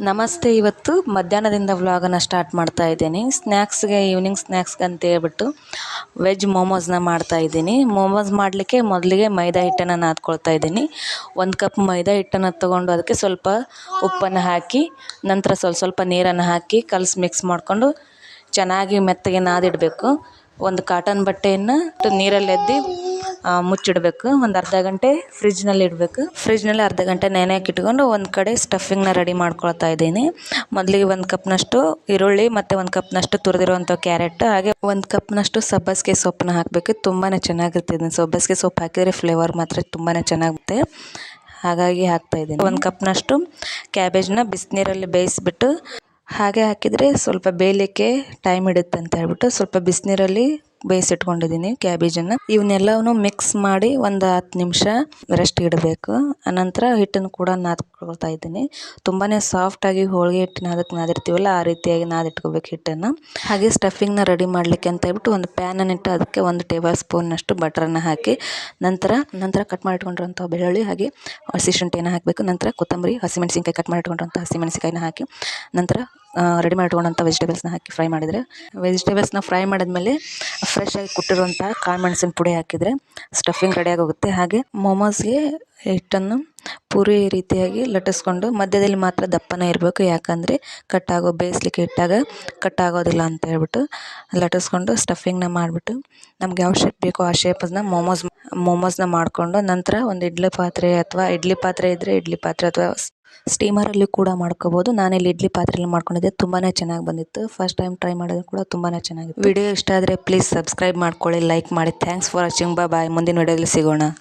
ನಮಸ್ತೆ. ಇವತ್ತು ಮಧ್ಯಾಹ್ನದಿಂದ ವ್ಲಾಗನ್ನು ಸ್ಟಾರ್ಟ್ ಮಾಡ್ತಾ ಇದ್ದೀನಿ. ಈವ್ನಿಂಗ್ ಸ್ನ್ಯಾಕ್ಸ್ಗೆ ಅಂತ ಹೇಳ್ಬಿಟ್ಟು ವೆಜ್ ಮೋಮೋಸ್ನ ಮಾಡ್ತಾಯಿದ್ದೀನಿ. ಮೋಮೋಸ್ ಮಾಡಲಿಕ್ಕೆ ಮೊದಲಿಗೆ ಮೈದಾ ಹಿಟ್ಟನ್ನು ನಾದ್ಕೊಳ್ತಾ ಇದ್ದೀನಿ. 1 ಕಪ್ ಮೈದಾ ಹಿಟ್ಟನ್ನು ತೊಗೊಂಡು ಅದಕ್ಕೆ ಸ್ವಲ್ಪ ಉಪ್ಪನ್ನು ಹಾಕಿ ನಂತರ ಸ್ವಲ್ಪ ನೀರನ್ನು ಹಾಕಿ ಕಲಸಿ ಮಿಕ್ಸ್ ಮಾಡಿಕೊಂಡು ಚೆನ್ನಾಗಿ ಮೆತ್ತಗೆ ನಾದಿಡಬೇಕು. ಒಂದು ಕಾಟನ್ ಬಟ್ಟೆಯನ್ನು ನೀರಲ್ಲಿ ಎದ್ದು ಮುಚ್ಚಿಡಬೇಕು. ಒಂದು ಅರ್ಧ ಗಂಟೆ ಫ್ರಿಜ್ನಲ್ಲಿ ಇಡಬೇಕು. ಫ್ರಿಜ್ನಲ್ಲಿ ಅರ್ಧ ಗಂಟೆ ನೆನೆಯಕ್ಕೆ ಇಟ್ಕೊಂಡು ಒಂದು ಕಡೆ ಸ್ಟಫಿಂಗ್ನ ರೆಡಿ ಮಾಡ್ಕೊಳ್ತಾ ಇದ್ದೀನಿ. ಮೊದಲಿಗೆ 1 ಕಪ್ನಷ್ಟು ಈರುಳ್ಳಿ ಮತ್ತು 1 ಕಪ್ನಷ್ಟು ತುರಿದಿರುವಂಥ ಕ್ಯಾರೆಟ್, ಹಾಗೆ 1 ಕಪ್ನಷ್ಟು ಸಬ್ಬಸಿಗೆ ಸೊಪ್ಪನ್ನ ಹಾಕಬೇಕು. ತುಂಬಾ ಚೆನ್ನಾಗಿರ್ತದೆ. ಸಬ್ಬಸಿಗೆ ಸೊಪ್ಪು ಹಾಕಿದರೆ ಫ್ಲೇವರ್ ಮಾತ್ರ ತುಂಬಾ ಚೆನ್ನಾಗುತ್ತೆ. ಹಾಗಾಗಿ ಹಾಕ್ತಾಯಿದ್ದೀನಿ. 1 ಕಪ್ನಷ್ಟು ಕ್ಯಾಬೇಜ್ನ ಬಿಸಿನೀರಲ್ಲಿ ಬೇಯಿಸಿಬಿಟ್ಟು ಹಾಗೆ ಹಾಕಿದರೆ ಸ್ವಲ್ಪ ಬೇಯಲಿಕ್ಕೆ ಟೈಮ್ ಹಿಡಿಯುತ್ತೆ ಅಂತ ಹೇಳ್ಬಿಟ್ಟು ಸ್ವಲ್ಪ ಬಿಸಿನೀರಲ್ಲಿ ಬೇಯಿಸಿಟ್ಕೊಂಡಿದ್ದೀನಿ ಕ್ಯಾಬೇಜನ್ನು. ಇವನ್ನೆಲ್ಲವೂ ಮಿಕ್ಸ್ ಮಾಡಿ ಒಂದು 10 ನಿಮಿಷ ರೆಸ್ಟ್ ಇಡಬೇಕು. ಅನಂತರ ಹಿಟ್ಟನ್ನು ಕೂಡ ನಾದ್ಕೊಳ್ತಾ ಇದ್ದೀನಿ. ತುಂಬಾ ಸಾಫ್ಟಾಗಿ ಹೋಳಿಗೆ ಹಿಟ್ಟಿನ ಅದಕ್ಕೆ ನಾದಿರ್ತೀವಲ್ಲ ಆ ರೀತಿಯಾಗಿ ನಾದಿಟ್ಕೋಬೇಕು ಹಿಟ್ಟನ್ನು. ಹಾಗೆ ಸ್ಟಫಿಂಗ್ನ ರೆಡಿ ಮಾಡಲಿಕ್ಕೆ ಅಂತ ಹೇಳ್ಬಿಟ್ಟು ಒಂದು ಪ್ಯಾನನ್ನು ಇಟ್ಟು ಅದಕ್ಕೆ 1 ಟೇಬಲ್ ಸ್ಪೂನ್ನಷ್ಟು ಬಟರನ್ನು ಹಾಕಿ ನಂತರ ಕಟ್ ಮಾಡಿಟ್ಕೊಂಡಿರೋಂಥ ಬೆಳ್ಳುಳ್ಳಿ ಹಾಗೆ ಹಸಿ ಶುಂಠಿಯನ್ನು ಹಾಕಬೇಕು. ನಂತರ ಕೊತ್ತಂಬರಿ, ಹಸಿಮೆಣಸಿನ್ಕಾಯಿ ಕಟ್ ಮಾಡಿಟ್ಕೊಂಡಿರೋಂಥ ಹಸಿಮೆಣಸಿನ್ಕಾಯಿನ ಹಾಕಿ ನಂತರ ರೆಡಿ ಮಾಡಿಟ್ಕೊಂಡಂಥ ವೆಜಿಟೇಬಲ್ಸ್ನ ಹಾಕಿ ಫ್ರೈ ಮಾಡಿದರೆ ವೆಜಿಟೇಬಲ್ಸ್ನ ಫ್ರೈ ಮಾಡಿದ್ಮೇಲೆ ಫ್ರೆಶ್ ಆಗಿ ಕುಟ್ಟಿರುವಂಥ ಕಾಳು ಮೆಣಸಿನ ಪುಡಿ ಹಾಕಿದರೆ ಸ್ಟಫಿಂಗ್ ರೆಡಿಯಾಗಿ ಹೋಗುತ್ತೆ. ಹಾಗೆ ಮೋಮೋಸ್ಗೆ ಹಿಟ್ಟನ್ನು ಪೂರಿ ರೀತಿಯಾಗಿ ಲಟ್ಟಿಸ್ಕೊಂಡು ಮಧ್ಯದಲ್ಲಿ ಮಾತ್ರ ದಪ್ಪನೇ ಇರಬೇಕು. ಯಾಕಂದರೆ ಬೇಯಿಸ್ಲಿಕ್ಕೆ ಇಟ್ಟಾಗ ಕಟ್ಟಾಗೋದಿಲ್ಲ ಅಂತ ಹೇಳ್ಬಿಟ್ಟು ಲಟ್ಟಿಸ್ಕೊಂಡು ಸ್ಟಫಿಂಗ್ನ ಮಾಡಿಬಿಟ್ಟು ನಮ್ಗೆ ಯಾವ ಶೇಪ್ ಬೇಕೋ ಆ ಶೇಪನ್ನ ಮೋಮೋಸ್ನ ಮಾಡಿಕೊಂಡು ನಂತರ ಒಂದು ಇಡ್ಲಿ ಪಾತ್ರೆ ಇದ್ದರೆ ಇಡ್ಲಿ ಪಾತ್ರೆ ಅಥವಾ ಸ್ಟೀಮರಲ್ಲಿ ಕೂಡ ಮಾಡ್ಕೋಬೋದು. ನಾನಿಲ್ಲಿ ಇಡ್ಲಿ ಪಾತ್ರೆಯಲ್ಲಿ ಮಾಡ್ಕೊಂಡಿದ್ದೆ. ತುಂಬಾ ಚೆನ್ನಾಗಿ ಬಂದಿತ್ತು. ಫಸ್ಟ್ ಟೈಮ್ ಟ್ರೈ ಮಾಡೋದು ಕೂಡ ತುಂಬಾ ಚೆನ್ನಾಗಿತ್ತು. ವಿಡಿಯೋ ಇಷ್ಟ ಆದರೆ ಪ್ಲೀಸ್ ಸಬ್ಸ್ಕ್ರೈಬ್ ಮಾಡ್ಕೊಳ್ಳಿ, ಲೈಕ್ ಮಾಡಿ. Thanks for watching. ಬಾಯ್. ಮುಂದಿನ ವಿಡಿಯೋದಲ್ಲಿ ಸಿಗೋಣ.